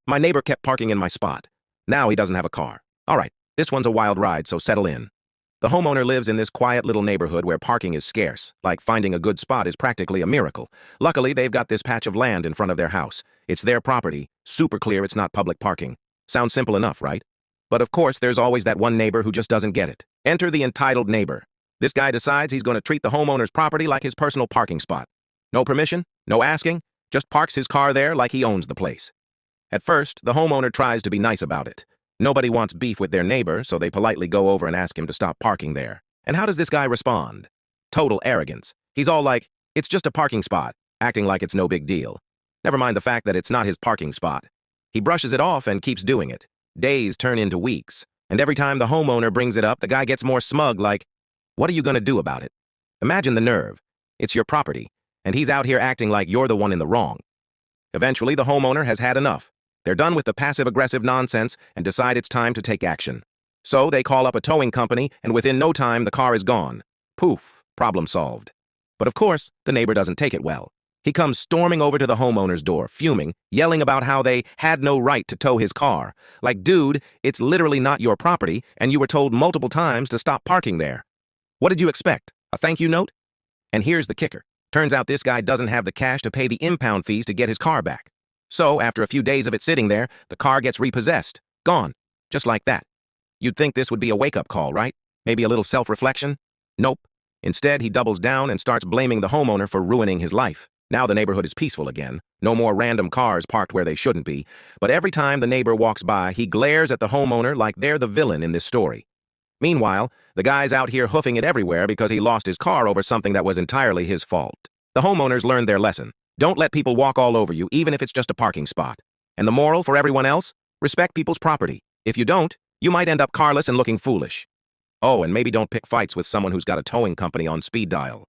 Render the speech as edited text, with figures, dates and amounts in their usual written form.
My neighbor kept parking in my spot. Now he doesn't have a car. All right, this one's a wild ride, so settle in. The homeowner lives in this quiet little neighborhood where parking is scarce. Like finding a good spot is practically a miracle. Luckily, they've got this patch of land in front of their house. It's their property. Super clear it's not public parking. Sounds simple enough, right? But of course, there's always that one neighbor who just doesn't get it. Enter the entitled neighbor. This guy decides he's going to treat the homeowner's property like his personal parking spot. No permission, no asking, just parks his car there like he owns the place. At first, the homeowner tries to be nice about it. Nobody wants beef with their neighbor, so they politely go over and ask him to stop parking there. And how does this guy respond? Total arrogance. He's all like, it's just a parking spot, acting like it's no big deal. Never mind the fact that it's not his parking spot. He brushes it off and keeps doing it. Days turn into weeks, and every time the homeowner brings it up, the guy gets more smug like, what are you going to do about it? Imagine the nerve. It's your property, and he's out here acting like you're the one in the wrong. Eventually, the homeowner has had enough. They're done with the passive-aggressive nonsense and decide it's time to take action. So they call up a towing company, and within no time, the car is gone. Poof, problem solved. But of course, the neighbor doesn't take it well. He comes storming over to the homeowner's door, fuming, yelling about how they had no right to tow his car. Like, dude, it's literally not your property, and you were told multiple times to stop parking there. What did you expect? A thank you note? And here's the kicker. Turns out this guy doesn't have the cash to pay the impound fees to get his car back. So, after a few days of it sitting there, the car gets repossessed. Gone. Just like that. You'd think this would be a wake-up call, right? Maybe a little self-reflection? Nope. Instead, he doubles down and starts blaming the homeowner for ruining his life. Now the neighborhood is peaceful again. No more random cars parked where they shouldn't be. But every time the neighbor walks by, he glares at the homeowner like they're the villain in this story. Meanwhile, the guy's out here hoofing it everywhere because he lost his car over something that was entirely his fault. The homeowners learned their lesson. Don't let people walk all over you, even if it's just a parking spot. And the moral for everyone else? Respect people's property. If you don't, you might end up carless and looking foolish. Oh, and maybe don't pick fights with someone who's got a towing company on speed dial.